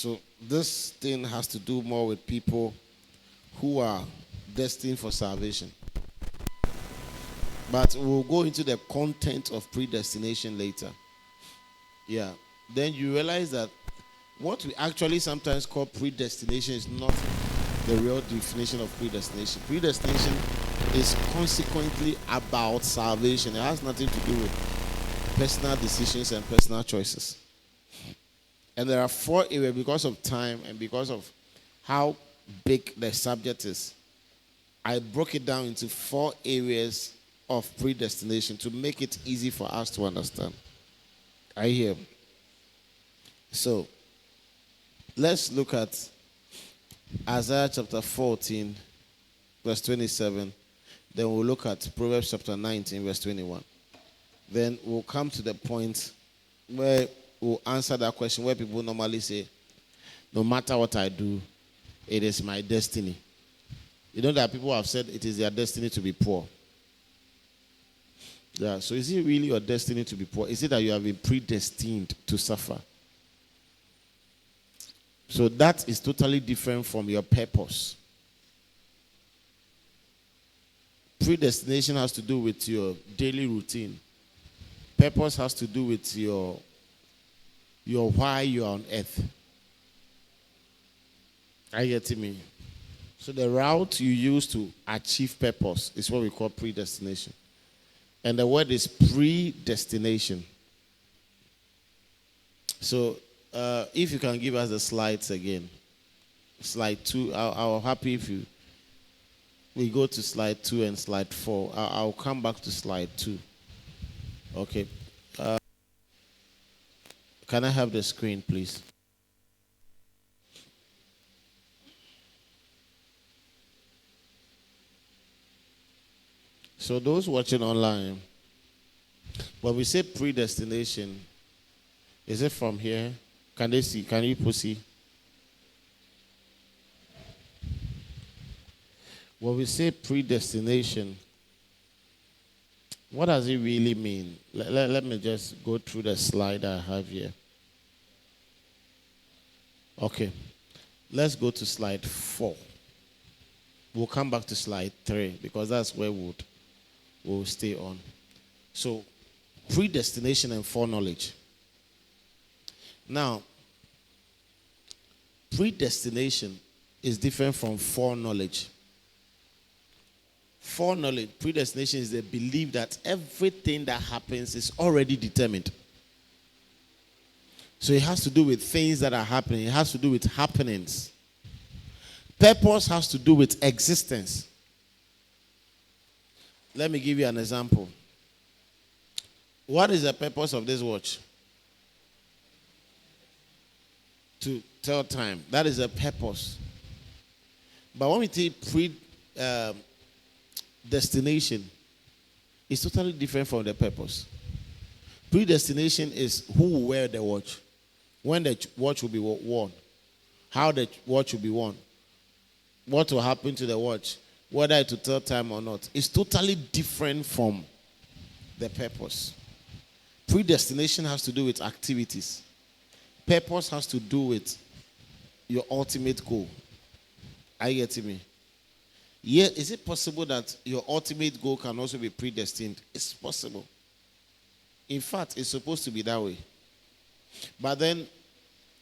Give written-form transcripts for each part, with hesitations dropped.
So this thing has to do more with people who are destined for salvation. But we'll go into the content of predestination later. Yeah. Then you realize that what we actually sometimes call predestination is not the real definition of predestination. Predestination is consequently about salvation. It has nothing to do with personal decisions and personal choices. And there are 4 areas because of time and because of how big the subject is. I broke it down into 4 areas of predestination to make it easy for us to understand. I hear. So, let's look at Isaiah chapter 14, verse 27. Then we'll look at Proverbs chapter 19, verse 21. Then we'll come to the point where we'll answer that question where people normally say, no matter what I do, it is my destiny. You know that people have said it is their destiny to be poor. Yeah, so is it really your destiny to be poor? Is it that you have been predestined to suffer? So that is totally different from your purpose. Predestination has to do with your daily routine. Purpose has to do with your why you are on earth. Are you getting me? So the route you use to achieve purpose is what we call predestination. And the word is predestination. So if you can give us the slides again. Slide 2. I'll happy if we go to slide 2 and slide 4. I'll come back to slide 2. Okay. Can I have the screen, please? So those watching online, when we say predestination, is it from here? Can they see? Can you see? When we say predestination, what does it really mean? Let me just go through the slide I have here. Okay. Let's go to slide 4. We'll come back to slide 3 because that's where we'll stay on. So, predestination and foreknowledge. Now, predestination is different from foreknowledge. Foreknowledge, predestination is the belief that everything that happens is already determined. So it has to do with things that are happening. It has to do with happenings. Purpose has to do with existence. Let me give you an example. What is the purpose of this watch? To tell time. That is a purpose. But when we take predestination, it's totally different from the purpose. Predestination is who will wear the watch, when the watch will be worn, how the watch will be worn, what will happen to the watch, whether it will tell time or not. It's totally different from the purpose. Predestination has to do with activities. Purpose has to do with your ultimate goal. Are you getting me? Yeah, is it possible that your ultimate goal can also be predestined? It's possible. In fact, it's supposed to be that way. But then,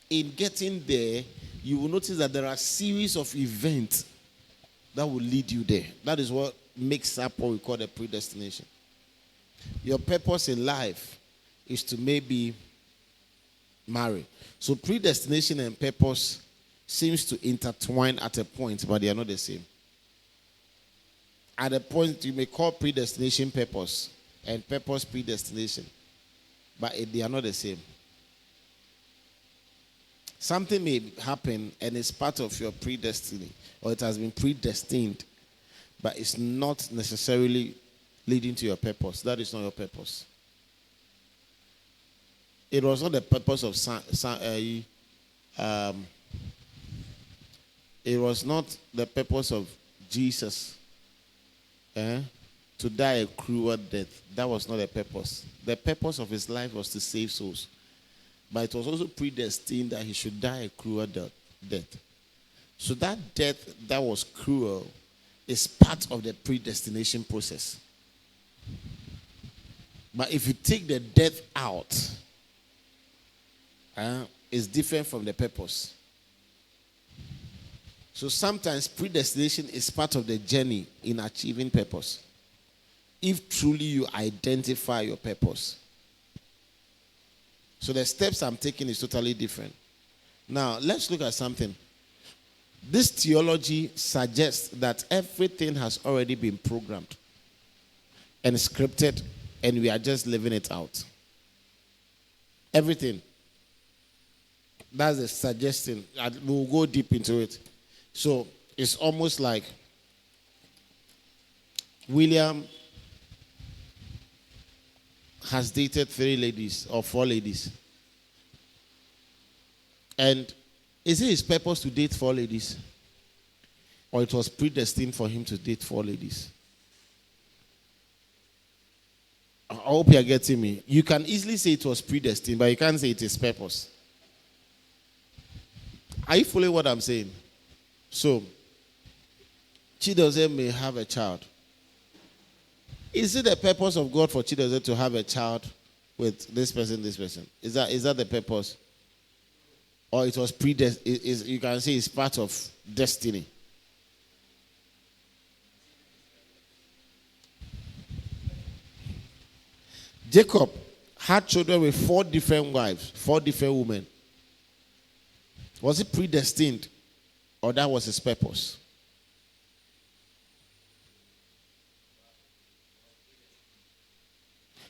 in getting there, you will notice that there are a series of events that will lead you there. That is what makes up what we call the predestination. Your purpose in life is to maybe marry. So predestination and purpose seems to intertwine at a point, but they are not the same. At a point, you may call predestination purpose and purpose predestination, but they are not the same. Something may happen and it's part of your predestiny, or it has been predestined, but it's not necessarily leading to your purpose. That is not your purpose. It was not the purpose of it was not the purpose of Jesus to die a cruel death. That was not the purpose. The purpose of his life was to save souls. But it was also predestined that he should die a cruel death. So that death that was cruel is part of the predestination process. But if you take the death out, it's different from the purpose. So sometimes predestination is part of the journey in achieving purpose. If truly you identify your purpose. So the steps I'm taking is totally different. Now, let's look at something. This theology suggests that everything has already been programmed and scripted, and we are just living it out. Everything. That's the suggestion. We'll go deep into it. So it's almost like William has dated 3 ladies or 4 ladies. And is it his purpose to date 4 ladies? Or it was predestined for him to date 4 ladies? I hope you are getting me. You can easily say it was predestined, but you can't say it is purpose. Are you following what I'm saying? So, Chidoze may have a child. Is it the purpose of God for Chidoze to have a child with this person, this person? Is that the purpose? Or it was predestined? You can say it's part of destiny. Jacob had children with 4 different wives, 4 different women. Was it predestined? Or that was his purpose?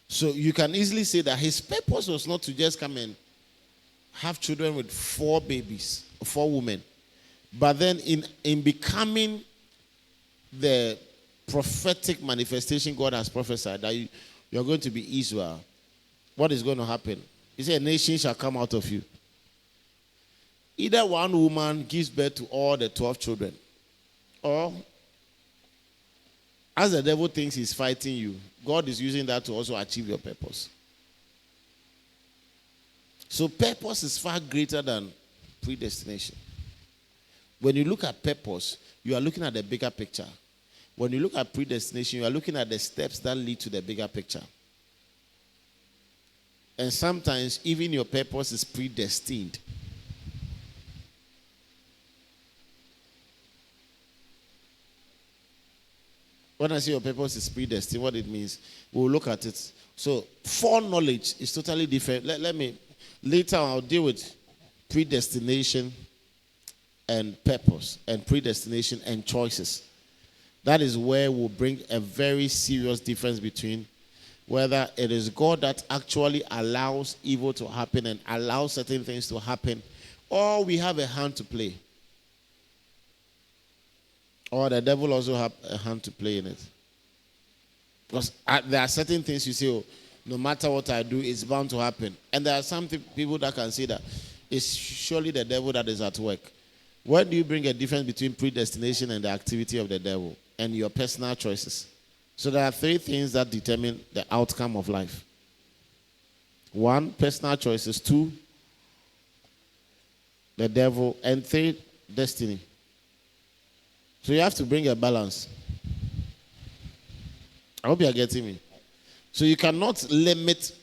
So you can easily say that his purpose was not to just come and have children with 4 babies, 4 women. But then in becoming the prophetic manifestation God has prophesied that you're going to be Israel, what is going to happen? He said, a nation shall come out of you. Either one woman gives birth to all the 12 children, or as the devil thinks he's fighting you, God is using that to also achieve your purpose. So purpose is far greater than predestination. When you look at purpose, you are looking at the bigger picture. When you look at predestination, you are looking at the steps that lead to the bigger picture. And sometimes even your purpose is predestined. When I say your purpose is predestined, what it means, we'll look at it. So, foreknowledge is totally different. Later I'll deal with predestination and purpose, and predestination and choices. That is where we'll bring a very serious difference between whether it is God that actually allows evil to happen and allows certain things to happen, or we have a hand to play. Or the devil also have a hand to play in it. Because there are certain things you say, oh, no matter what I do, it's bound to happen. And there are some people that can say that it's surely the devil that is at work. Where do you bring a difference between predestination and the activity of the devil and your personal choices? So there are 3 things that determine the outcome of life. 1, personal choices. 2, the devil. And 3, destiny. So you have to bring a balance. I hope you are getting me. So you cannot limit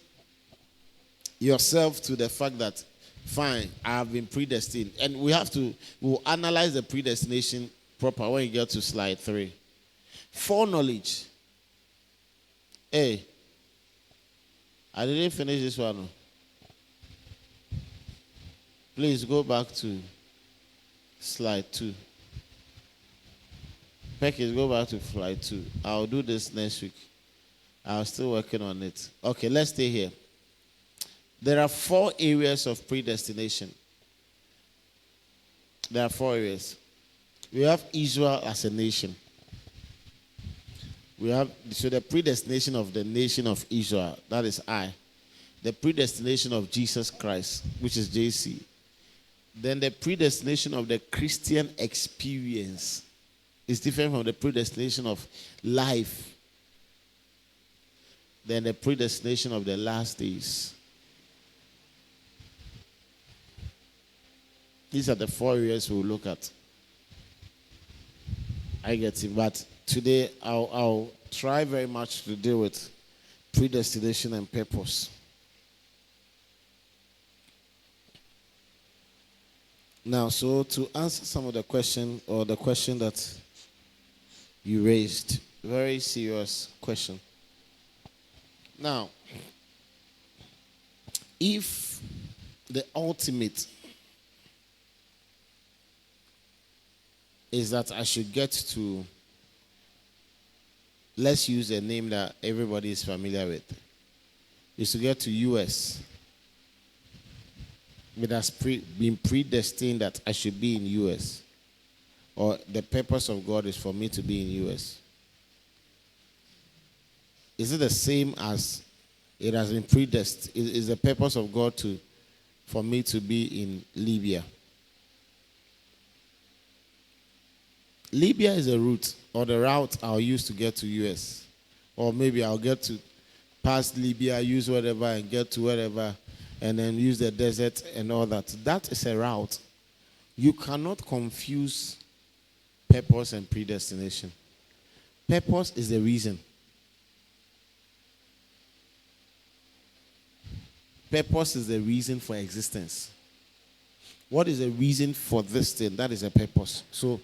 yourself to the fact that, fine, I have been predestined. And we'll analyze the predestination proper when you get to slide 3. Foreknowledge. Hey, I didn't finish this one. Please go back to slide 2. Peckers, go back to slide 2. I'll do this next week. I'm still working on it. Okay, let's stay here. There are 4 areas of predestination. There are 4 areas. We have Israel as a nation. So the predestination of the nation of Israel, that is I. The predestination of Jesus Christ, which is JC. Then the predestination of the Christian experience is different from the predestination of life. Then the predestination of the last days. These are the 4 areas we'll look at. I get it. But today I'll try very much to deal with predestination and purpose. Now, so to answer some of the question or the question that you raised, very serious question. Now, if the ultimate is that I should get to, let's use a name that everybody is familiar with, is to get to US. It has been predestined that I should be in US, or the purpose of God is for me to be in US. Is it the same as it has been predestined? Is the purpose of God for me to be in Libya? Libya is a route, or the route I'll use to get to US. Or maybe I'll get to past Libya, use whatever, and get to wherever, and then use the desert and all that. That is a route. You cannot confuse purpose and predestination. Purpose is the reason. Purpose is the reason for existence. What is the reason for this thing? That is a purpose. So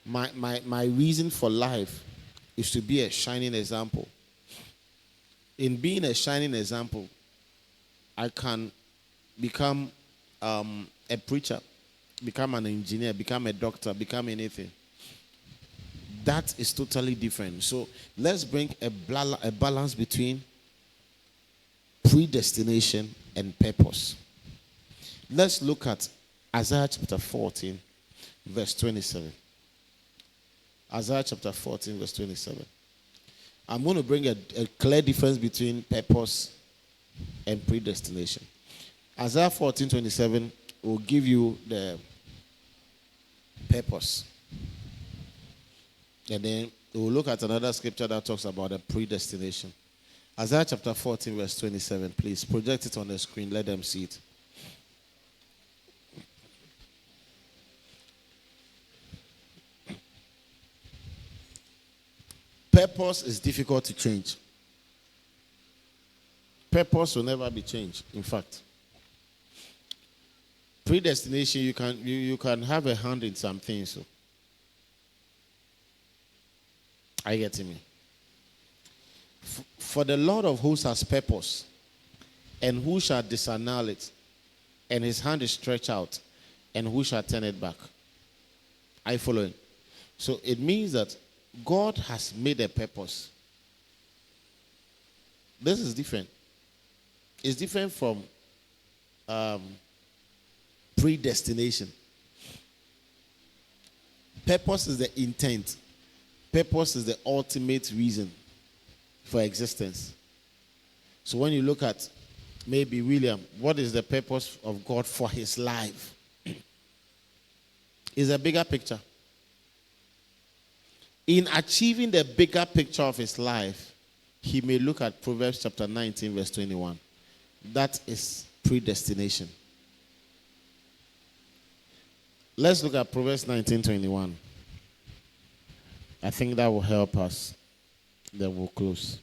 my reason for life is to be a shining example. In being a shining example, I can become a preacher, become an engineer, become a doctor, become anything. That is totally different. So let's bring a balance between predestination and purpose. Let's look at Isaiah chapter 14, verse 27. Isaiah chapter 14, verse 27. I'm going to bring a clear difference between purpose and predestination. Isaiah 14, 27 will give you the purpose. And then we'll look at another scripture that talks about the predestination. Isaiah chapter 14, verse 27. Please project it on the screen. Let them see it. Purpose is difficult to change. Purpose will never be changed, in fact. Predestination, you can have a hand in some things. So. Are you getting me? For the Lord of hosts has purpose, and who shall disannul it? And his hand is stretched out, and who shall turn it back? Are you following? So it means that God has made a purpose. This is different. It's different from predestination. Purpose is the intent. Purpose is the ultimate reason for existence. So when you look at maybe William, what is the purpose of God for his life? It's a bigger picture. In achieving the bigger picture of his life, he may look at Proverbs chapter 19, verse 21. That is predestination. Let's look at Proverbs 19, 21. I think that will help us. Then we'll close.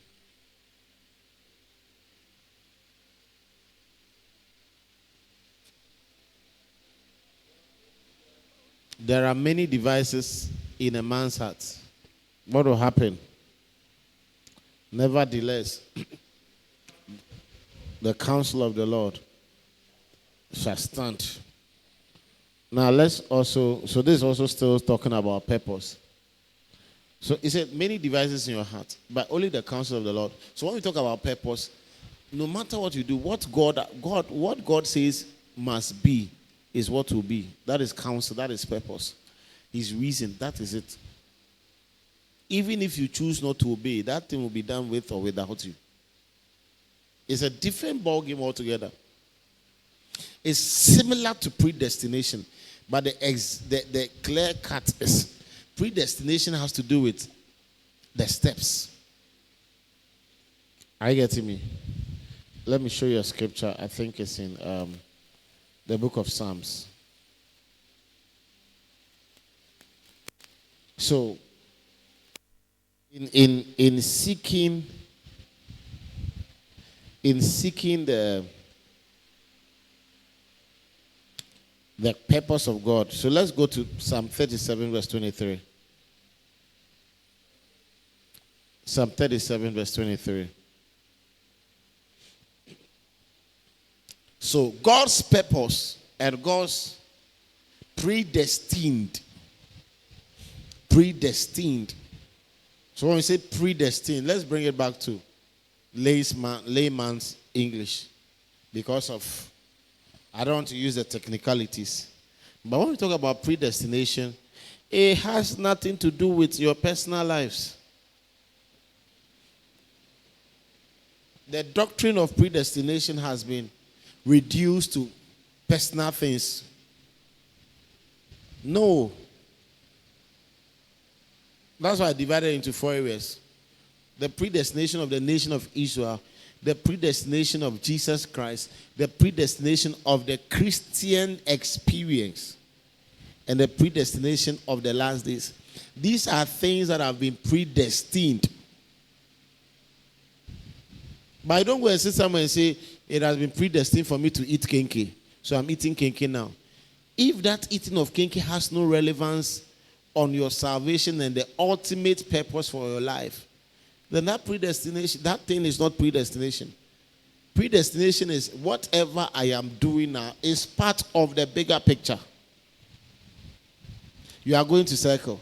There are many devices in a man's heart. What will happen? Nevertheless, the counsel of the Lord shall stand. Now let's also, so this is also still talking about purpose. So he said, many devices in your heart, but only the counsel of the Lord. So when we talk about purpose, no matter what you do, what God says must be is what will be. That is counsel, that is purpose. His reason, that is it. Even if you choose not to obey, that thing will be done with or without you. It's a different ballgame altogether. It's similar to predestination, but the clear cut is predestination has to do with the steps. Are you getting me? Let me show you a scripture. I think it's in the book of Psalms. So, in seeking the purpose of God. So let's go to Psalm 37 verse 23. Psalm 37 verse 23. So God's purpose and God's predestined. So when we say predestined, let's bring it back to layman's English, because of I don't want to use the technicalities. But when we talk about predestination, it has nothing to do with your personal lives. The doctrine of predestination has been reduced to personal things. No. That's why I divided it into 4 areas. The predestination of the nation of Israel, the predestination of Jesus Christ, the predestination of the Christian experience, and the predestination of the last days. These are things that have been predestined. But I don't go and sit somewhere and say, it has been predestined for me to eat kenke, so I'm eating kenke now. If that eating of kenke has no relevance on your salvation and the ultimate purpose for your life, then that predestination, that thing is not predestination. Predestination is whatever I am doing now is part of the bigger picture. You are going to circle.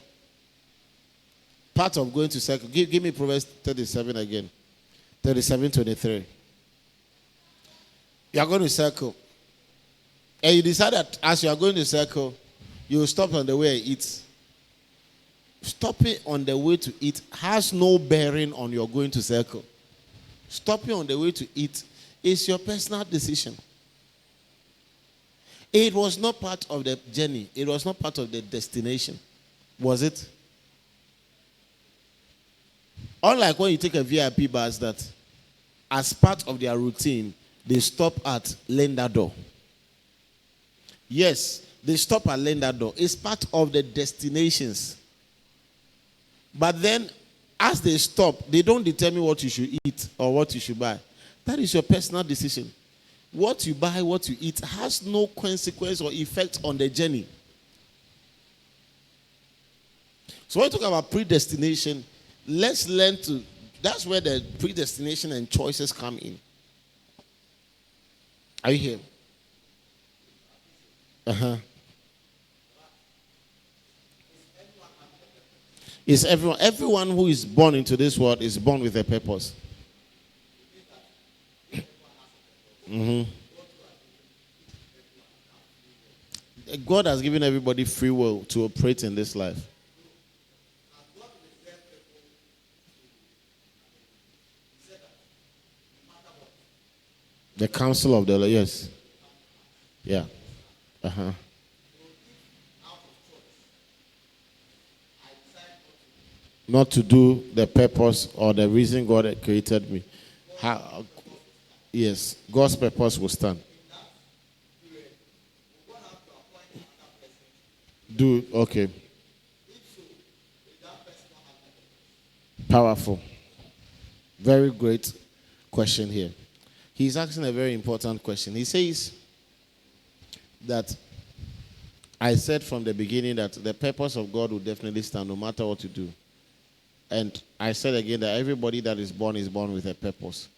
Part of going to circle. Give me Proverbs 37 again. 37:23. You are going to circle. And you decide that as you are going to circle, you will stop on the way and eat. Stopping on the way to eat has no bearing on your going to circle. Stopping on the way to eat is your personal decision. It was not part of the journey. It was not part of the destination. Was it? Unlike when you take a VIP bus that, as part of their routine, they stop at Lendador. Yes, they stop at Lendador. It's part of the destinations. But then, as they stop, they don't determine what you should eat or what you should buy. That is your personal decision. What you buy, what you eat has no consequence or effect on the journey. So when we talk about predestination, let's learn to, that's where the predestination and choices come in. Are you here? Is everyone who is born into this world is born with a purpose. God has given everybody free will to operate in this life. The counsel of the Lord, yes. Yeah. Not to do the purpose or the reason God had created me. Yes, God's purpose will stand. Okay. Powerful. Very great question here. He's asking a very important question. He says that I said from the beginning that the purpose of God will definitely stand no matter what you do. And I said again that everybody that is born with a purpose.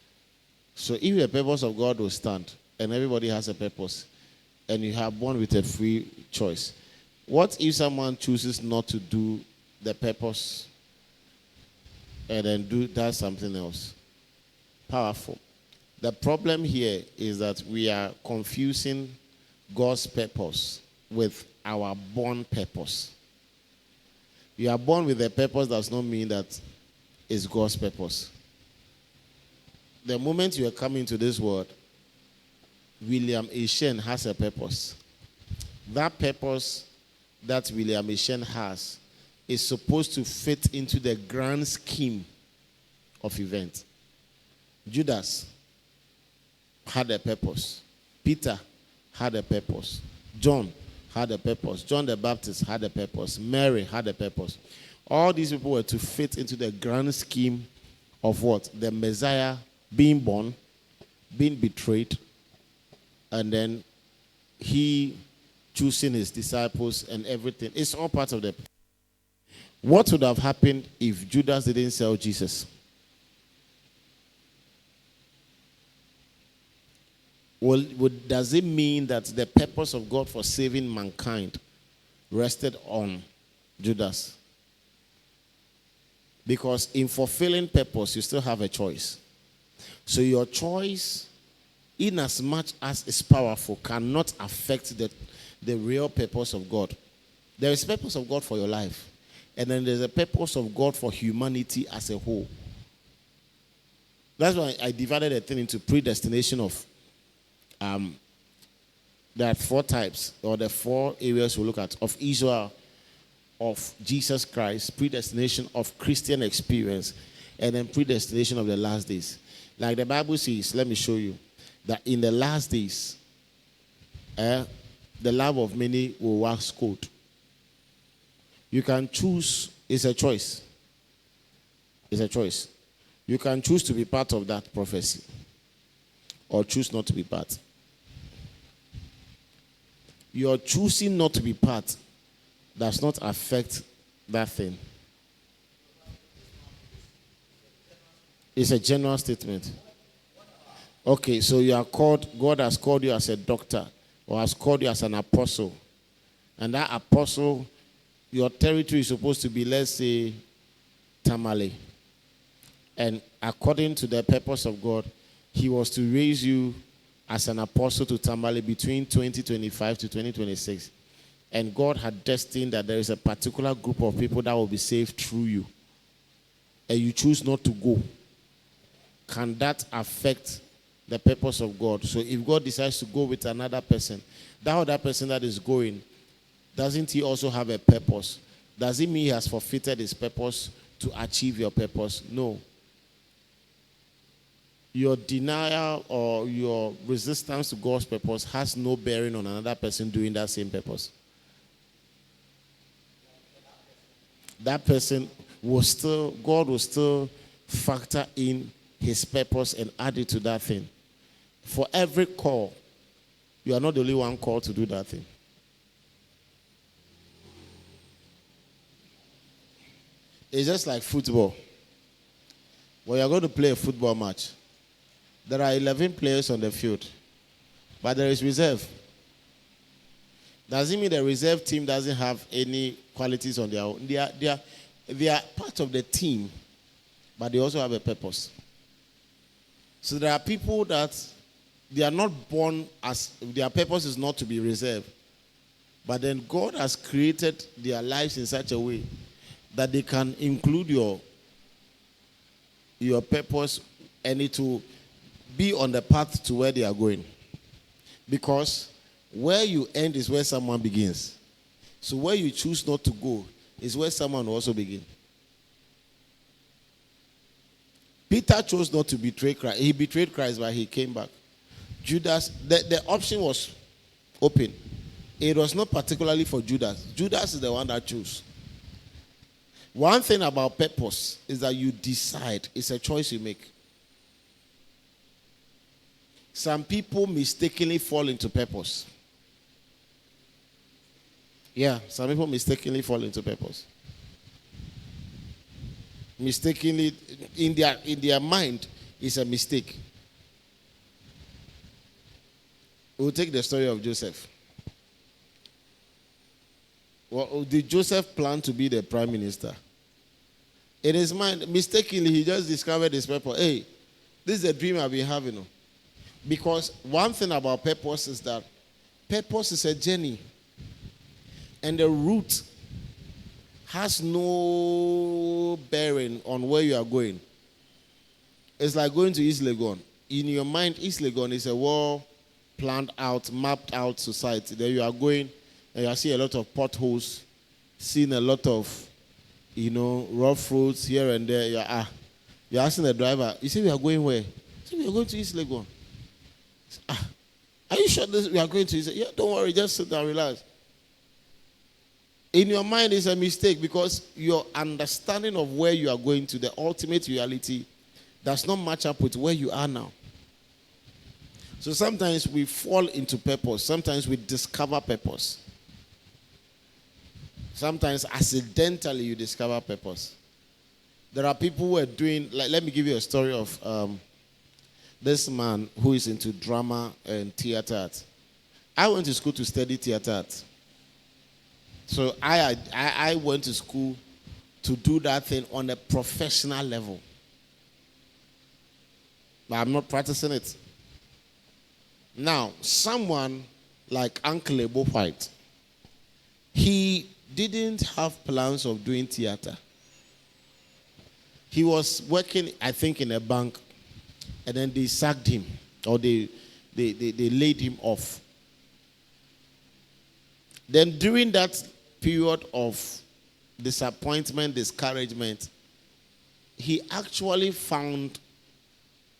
So if the purpose of God will stand and everybody has a purpose and you are born with a free choice, what if someone chooses not to do the purpose and then does something else? Powerful. The problem here is that we are confusing God's purpose with our born purpose. You are born with a purpose does not mean that it's God's purpose. The moment you are coming to this world, William Eshen has a purpose. That purpose that William Eshen has is supposed to fit into the grand scheme of events. Judas had a purpose. Peter had a purpose. John had a purpose. John the Baptist had a purpose. Mary had a purpose. All these people were to fit into the grand scheme of what? The Messiah being born, being betrayed, and then he choosing his disciples and everything. It's all part of the. What would have happened if Judas didn't sell Jesus? Well, does it mean that the purpose of God for saving mankind rested on Judas? Because in fulfilling purpose, you still have a choice. So your choice, in as much as it's powerful, cannot affect the real purpose of God. There is purpose of God for your life. And then there's a purpose of God for humanity as a whole. That's why I divided the thing into predestination of there are 4 types, or the 4 areas we look at: of Israel, of Jesus Christ, predestination of Christian experience, and then predestination of the last days. Like the Bible says, let me show you, that in the last days, the love of many will wax cold. You can choose, it's a choice. It's a choice. You can choose to be part of that prophecy, or choose not to be part. Your choosing not to be part does not affect that thing. It's a general statement. Okay, so you are called, God has called you as a doctor, or has called you as an apostle. And that apostle, your territory is supposed to be, let's say, Tamale. And according to the purpose of God, he was to raise you as an apostle to Tamale between 2025 to 2026. And God had destined that there is a particular group of people that will be saved through you. And you choose not to go. Can that affect the purpose of God? So if God decides to go with another person, that other person that is going, doesn't he also have a purpose? Does it mean he has forfeited his purpose to achieve your purpose? No. Your denial or your resistance to God's purpose has no bearing on another person doing that same purpose. That person will still, God will still factor in his purpose and add it to that thing. For every call, you are not the only one called to do that thing. It's just like football. When you're going to play a football match, there are 11 players on the field, but there is reserve. Does it mean the reserve team doesn't have any qualities on their own? They are part of the team, but they also have a purpose. So there are people that they are not born as, their purpose is not to be reserved. But then God has created their lives in such a way that they can include your purpose and it will be on the path to where they are going. Because where you end is where someone begins. So where you choose not to go is where someone will also begin. Peter chose not to betray Christ. He betrayed Christ, but he came back. Judas, the option was open. It was not particularly for Judas. Judas is the one that chose. One thing about purpose is that you decide. It's a choice you make. Some people mistakenly fall into purpose. Yeah, some people mistakenly fall into purpose. Mistakenly, in their mind, it's a mistake. We'll take the story of Joseph. Well, did Joseph plan to be the prime minister? In his mind, mistakenly, he just discovered his purpose. Hey, this is a dream I've been having. Because one thing about purpose is that purpose is a journey. And the route has no bearing on where you are going. It's like going to East Legon. In your mind, East Legon is a well planned out, mapped out society. There you are going and you see a lot of potholes, seeing a lot of, rough roads here and there. You're asking the driver, you say we are going where? You say we are going to East Legon. Are you sure we are going to? He said, yeah, don't worry, just sit down, relax. In your mind, it's a mistake because your understanding of where you are going to, the ultimate reality, does not match up with where you are now. So sometimes we fall into purpose. Sometimes we discover purpose. Sometimes accidentally you discover purpose. There are people who are doing, like, let me give you a story of this man who is into drama and theater art. I went to school to study theater art. So I went to school to do that thing on a professional level. But I'm not practicing it. Now, someone like Uncle Ebo White, he didn't have plans of doing theater. He was working, I think, in a bank, and then they sacked him, or they laid him off. Then during that period of disappointment, discouragement, he actually found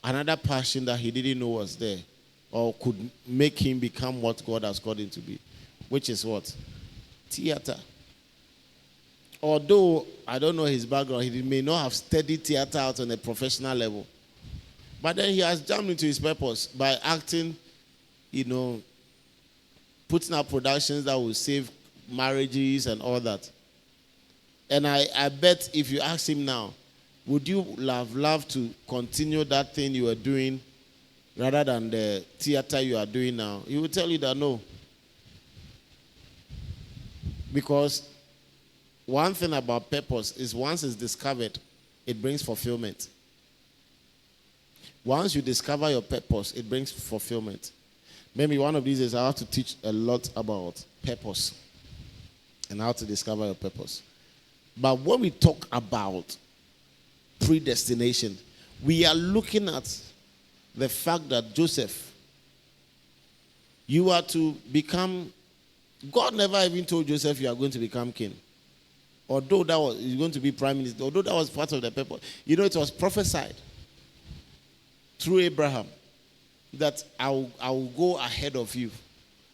another passion that he didn't know was there, or could make him become what God has called him to be, which is what? Theater. Although I don't know his background, he may not have studied theater out on a professional level. But then he has jumped into his purpose by acting, putting up productions that will save marriages and all that. And I bet if you ask him now, would you have loved to continue that thing you were doing rather than the theater you are doing now? He will tell you that no. Because one thing about purpose is once it's discovered, it brings fulfillment. Once you discover your purpose, it brings fulfillment. Maybe one of these days I have to teach a lot about purpose and how to discover your purpose. But when we talk about predestination, we are looking at the fact that Joseph, you are to become, God never even told Joseph you are going to become king. Although that was, you're going to be prime minister, although that was part of the purpose. It was prophesied through Abraham that I will go ahead of you.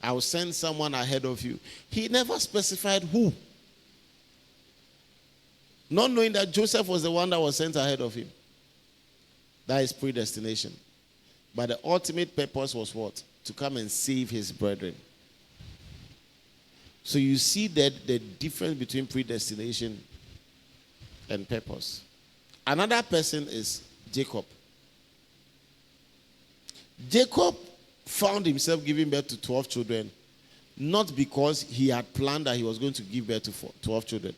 I will send someone ahead of you. He never specified who. Not knowing that Joseph was the one that was sent ahead of him. That is predestination. But the ultimate purpose was what? To come and save his brethren. So you see that the difference between predestination and purpose. Another person is Jacob. Jacob found himself giving birth to 12 children, not because he had planned that he was going to give birth to 12 children.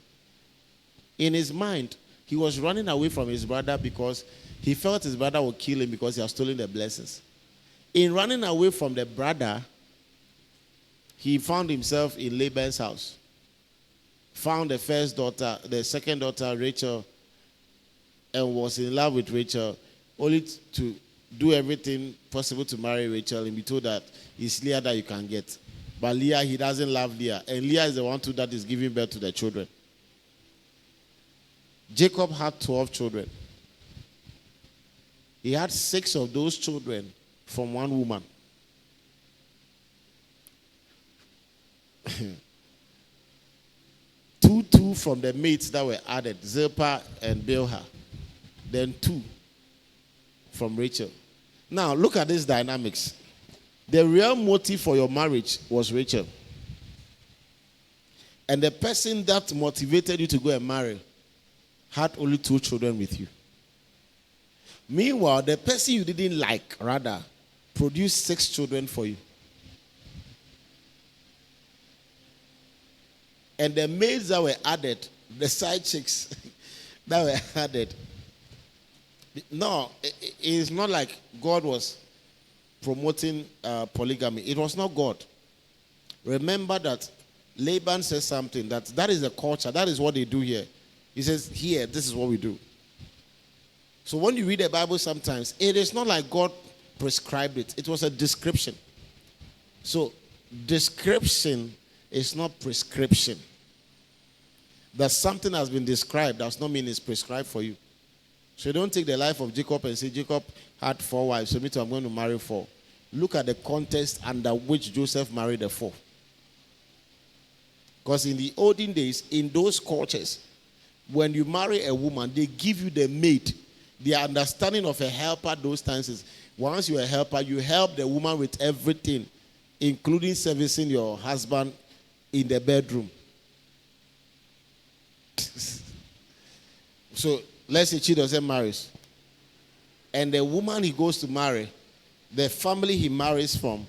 In his mind, he was running away from his brother because he felt his brother would kill him because he had stolen the blessings. In running away from the brother, he found himself in Laban's house. Found the first daughter, the second daughter, Rachel, and was in love with Rachel, only to do everything possible to marry Rachel and be told that it's Leah that you can get. But Leah, he doesn't love Leah. And Leah is the one that is giving birth to the children. Jacob had 12 children. He had 6 of those children from one woman. Two from the mates that were added, Zilpah and Bilhah. Then 2 from Rachel. Now, look at these dynamics. The real motive for your marriage was Rachel. And the person that motivated you to go and marry had only 2 children with you. Meanwhile, the person you didn't like, rather, produced 6 children for you. And the maids that were added, the side chicks that were added, no, it's not like God was promoting polygamy. It was not God. Remember that Laban says something, that is the culture, that is what they do here. He says, here, this is what we do. So when you read the Bible sometimes, it is not like God prescribed it. It was a description. So description is not prescription. That something has been described does not mean it's prescribed for you. So don't take the life of Jacob and say, Jacob had 4 wives, so me too, I'm going to marry 4. Look at the context under which Joseph married the 4. Because in the olden days, in those cultures, when you marry a woman, they give you the maid. The understanding of a helper those times is once you're a helper, you help the woman with everything, including servicing your husband in the bedroom. So let's say Chidoze marries. And the woman he goes to marry, the family he marries from,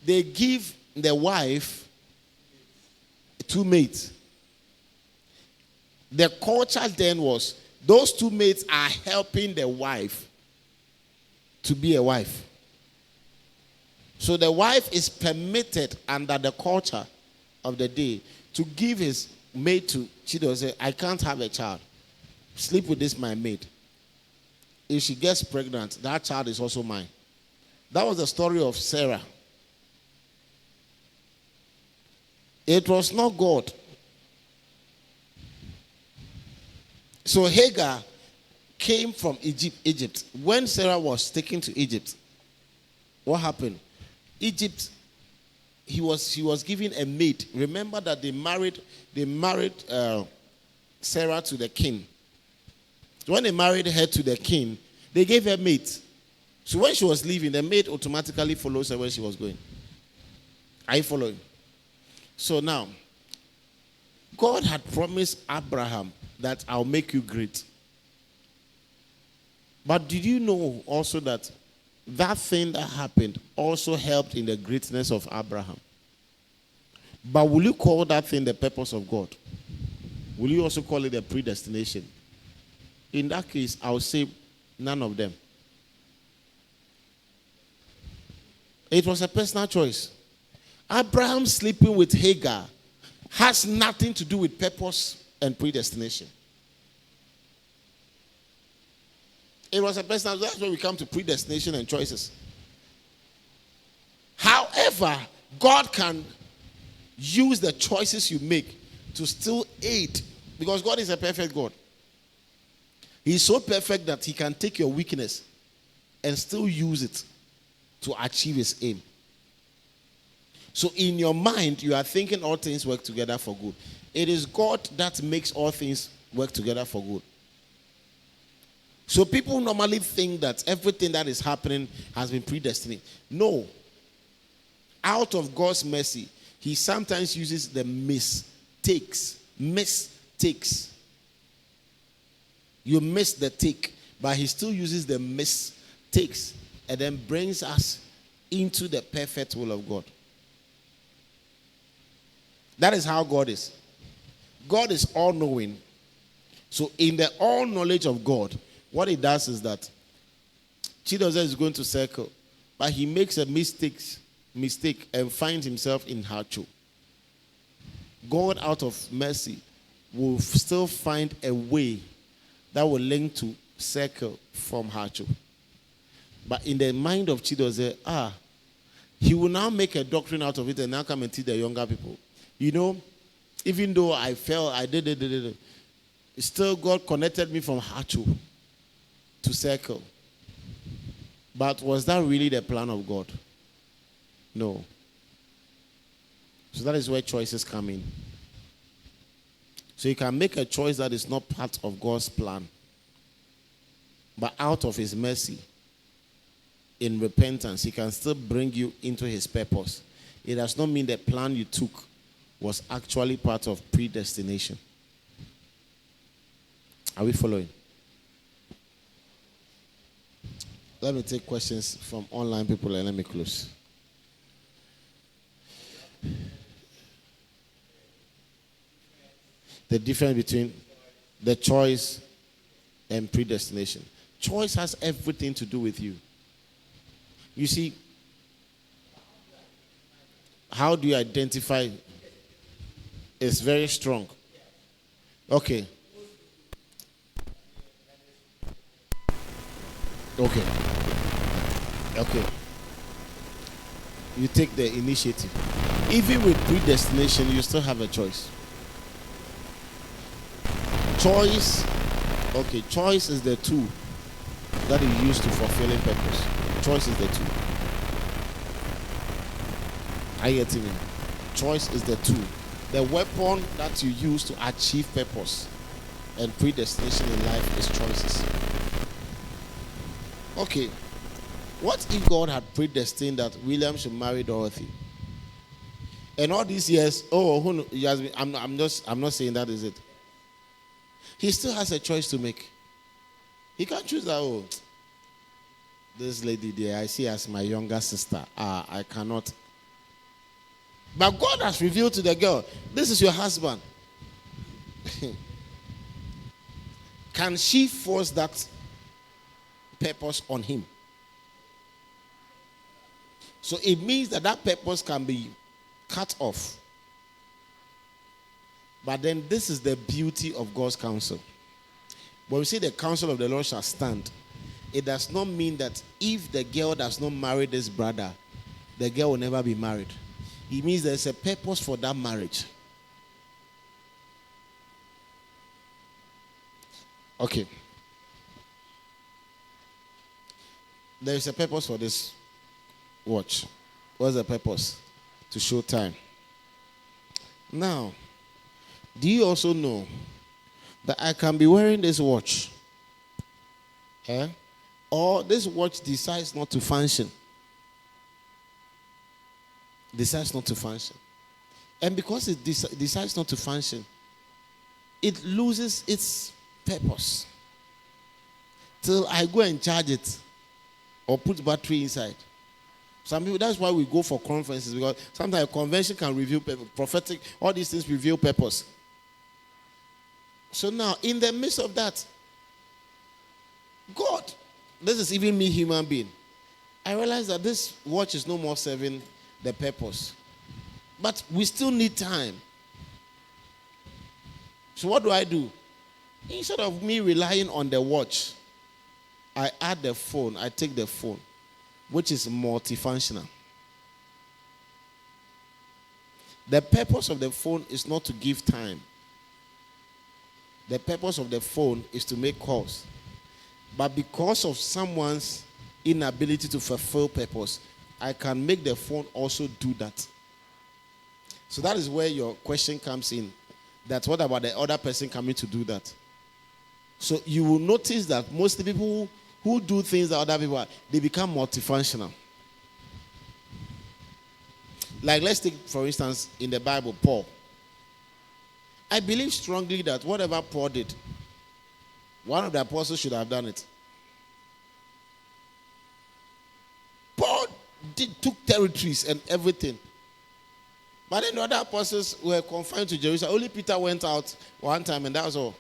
they give the wife 2 maids. The culture then was those 2 maids are helping the wife to be a wife. So the wife is permitted under the culture of the day to give his maid to Chidoze. I can't have a child. Sleep with this my maid. If she gets pregnant, that child is also mine. That was the story of Sarah. It was not God. So Hagar came from Egypt. When Sarah was taken to Egypt, what happened? Egypt, he was given a maid. Remember that they married Sarah to the king. When they married her to the king, they gave her maid. So when she was leaving, the maid automatically follows her where she was going. Are you following? So now, God had promised Abraham that I'll make you great. But did you know also that that thing that happened also helped in the greatness of Abraham? But will you call that thing the purpose of God? Will you also call it a predestination? In that case, I'll say none of them. It was a personal choice. Abraham sleeping with Hagar has nothing to do with purpose and predestination. It was a personal. That's where we come to predestination and choices. However, God can use the choices you make to still aid, because God is a perfect God. He's so perfect that he can take your weakness and still use it to achieve his aim. So in your mind, you are thinking all things work together for good. It is God that makes all things work together for good. So people normally think that everything that is happening has been predestined. No. Out of God's mercy, he sometimes uses the mistakes. You miss the take, but he still uses the mistakes and then brings us into the perfect will of God. That is how God is. God is all-knowing. So in the all-knowledge of God, what he does is that Chidoze is going to circle, but he makes a mistake and finds himself in Hacho. God, out of mercy, will still find a way that will link to circle from Hacho. But in the mind of Chidoze, he will now make a doctrine out of it and now come and teach the younger people. You know, even though I fell, I did. Still God connected me from Hacho to circle. But was that really the plan of God? No. So that is where choices come in. So you can make a choice that is not part of God's plan, but out of his mercy, in repentance, he can still bring you into his purpose. It does not mean the plan you took was actually part of predestination. Are we following? Let me take questions from online people and let me close. The difference between the choice and predestination. Choice has everything to do with you. You see, how do you identify? It's very strong. Okay. You take the initiative. Even with predestination, you still have a choice. Choice is the tool that is used to fulfilling purpose. Choice is the tool. Are you getting me? Choice is the tool The weapon that you use to achieve purpose and predestination in life is choices. Okay, what if God had predestined that William should marry Dorothy? And all these years, he has been, I'm not saying that is it. He still has a choice to make. He can't choose that, this lady there, I see as my younger sister. I cannot. But God has revealed to the girl, this is your husband. Can she force that purpose on him? So it means that purpose can be cut off. But then this is the beauty of God's counsel. When we say the counsel of the Lord shall stand, it does not mean that if the girl does not marry this brother, the girl will never be married. It means there's a purpose for that marriage. Okay. There is a purpose for this watch. What's the purpose? To show time. Now, do you also know that I can be wearing this watch? Or this watch decides not to function. Decides not to function. And because it decides not to function, it loses its purpose. Till I go and charge it or put battery inside. Some people, that's why we go for conferences, because sometimes a convention can reveal prophetic, all these things reveal purpose. So now, in the midst of that, God, this is even me, human being, I realize that this watch is no more serving the purpose. But we still need time. So what do? Instead of me relying on the watch, I add the phone, I take the phone, which is multifunctional. The purpose of the phone is not to give time. The purpose of the phone is to make calls. But because of someone's inability to fulfill purpose, I can make the phone also do that. So that is where your question comes in. That what about the other person coming to do that? So you will notice that most people who do things that other people are, they become multifunctional. Like let's take, for instance, in the Bible, Paul. I believe strongly that whatever Paul did, one of the apostles should have done it. Paul took territories and everything. But then the other apostles were confined to Jerusalem. Only Peter went out one time and that was all.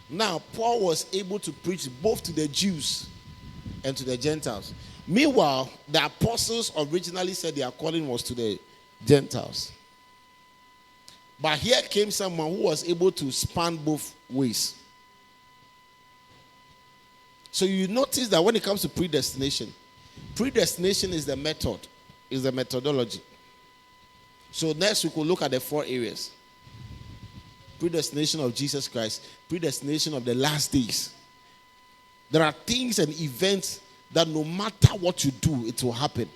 Now, Paul was able to preach both to the Jews and to the Gentiles. Meanwhile, the apostles originally said their calling was to the Gentiles. But here came someone who was able to span both ways. So you notice that when it comes to predestination is the method, is the methodology. So next we could look at the 4 areas. Predestination of Jesus Christ, predestination of the last days. There are things and events that no matter what you do, it will happen.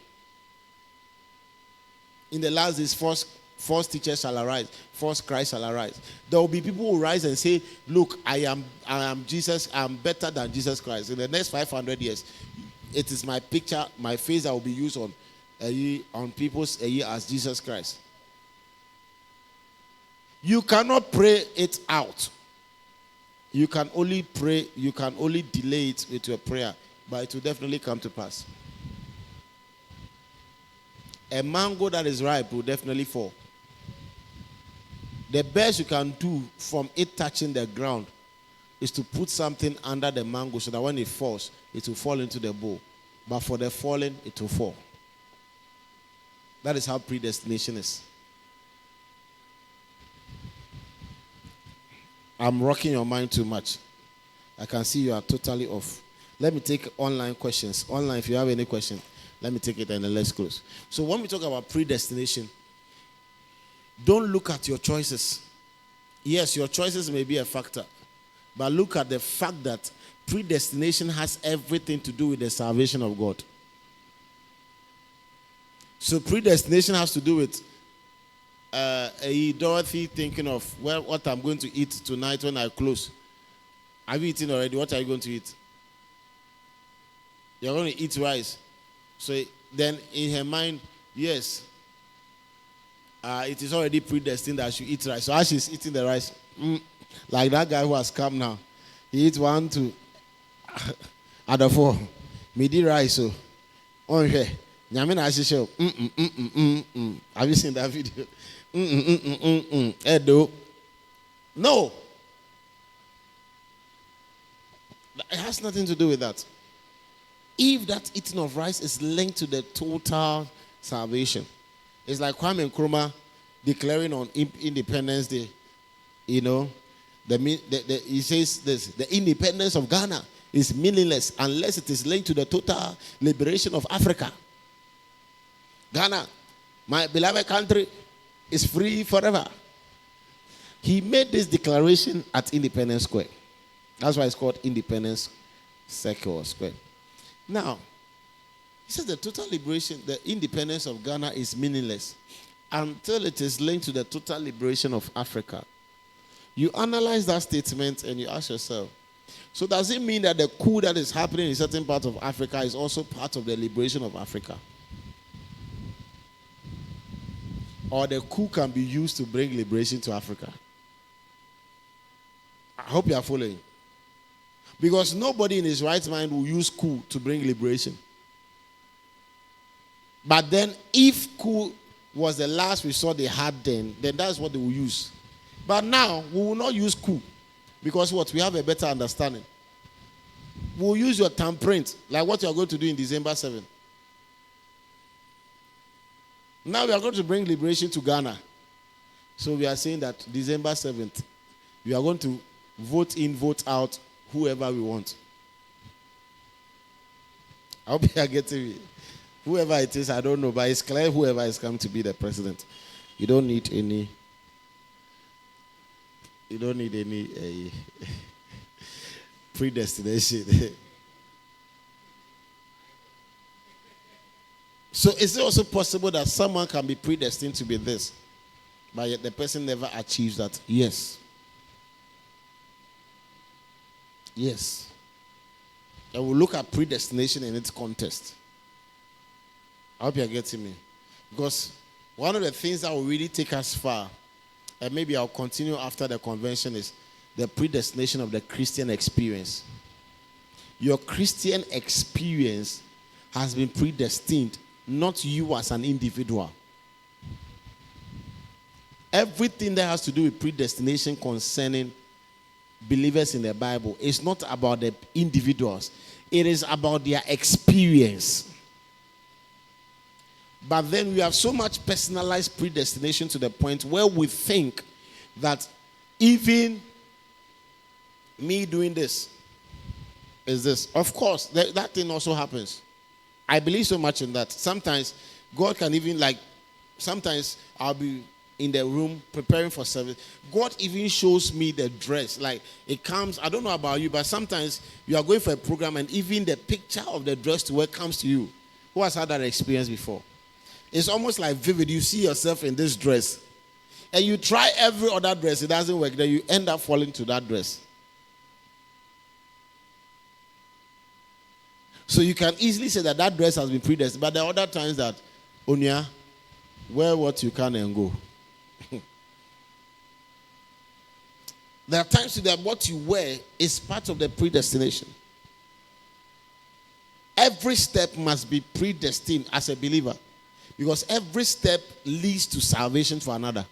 In the last days, false teachers shall arise, false Christ shall arise. There will be people who rise and say, look, I am Jesus, I am better than Jesus Christ. In the next 500 years, it is my picture, my face that will be used on people's as Jesus Christ. You cannot pray it out. You can only pray, you can only delay it with your prayer, but it will definitely come to pass. A mango that is ripe will definitely fall. The best you can do from it touching the ground is to put something under the mango so that when it falls, it will fall into the bowl. But for the falling, it will fall. That is how predestination is. I'm rocking your mind too much. I can see you are totally off. Let me take online questions. Online, if you have any question, let me take it and then let's close. So when we talk about predestination, don't look at your choices. Yes, your choices may be a factor, but look at the fact that predestination has everything to do with the salvation of God. So predestination has to do with Dorothy thinking of what I'm going to eat tonight when I close. Have you eaten already? What are you going to eat? You're going to eat rice. So then in her mind, yes, it is already predestined that she eat rice. So as she's eating the rice, like that guy who has come now, he eats 1, 2, out of 4. Midi rice. So on here, have you seen that video? Edo. No. It has nothing to do with that. If that eating of rice is linked to the total salvation, it's like Kwame Nkrumah declaring on Independence Day, he says this: the independence of Ghana is meaningless unless it is linked to the total liberation of Africa. Ghana, my beloved country, is free forever. He made this declaration at Independence Square. That's why it's called Independence Circle or Square. Now, he says the total liberation, the independence of Ghana is meaningless until it is linked to the total liberation of Africa. You analyze that statement and you ask yourself, so does it mean that the coup that is happening in a certain part of Africa is also part of the liberation of Africa? Or the coup can be used to bring liberation to Africa? I hope you are following. Because nobody in his right mind will use coup to bring liberation. But then if coup was the last resort they had then that's what they will use. But now, we will not use coup. Because what? We have a better understanding. We'll use your thumbprint, like what you are going to do in December 7th. Now we are going to bring liberation to Ghana. So we are saying that December 7th, we are going to vote in, vote out whoever we want. I hope you are getting me. Whoever it is, I don't know, but it's clear whoever is coming to be the president. You don't need any predestination. So is it also possible that someone can be predestined to be this, but yet the person never achieves that? Yes. Yes. And we'll look at predestination in its context. I hope you're getting me. Because one of the things that will really take us far, and maybe I'll continue after the convention, is the predestination of the Christian experience. Your Christian experience has been predestined, not you as an individual. Everything that has to do with predestination concerning believers in the Bible is not about the individuals. It is about their experience. But then we have so much personalized predestination to the point where we think that even me doing this is this. Of course, that thing also happens. I believe so much in that. Sometimes God can even, like, sometimes I'll be in the room preparing for service. God even shows me the dress. Like, it comes, I don't know about you, but sometimes you are going for a program and even the picture of the dress to wear comes to you. Who has had that experience before? It's almost like vivid. You see yourself in this dress. And you try every other dress. It doesn't work. Then you end up falling to that dress. So you can easily say that that dress has been predestined. But there are other times that, Onya, wear what you can and go. There are times that what you wear is part of the predestination. Every step must be predestined as a believer. Because every step leads to salvation for another.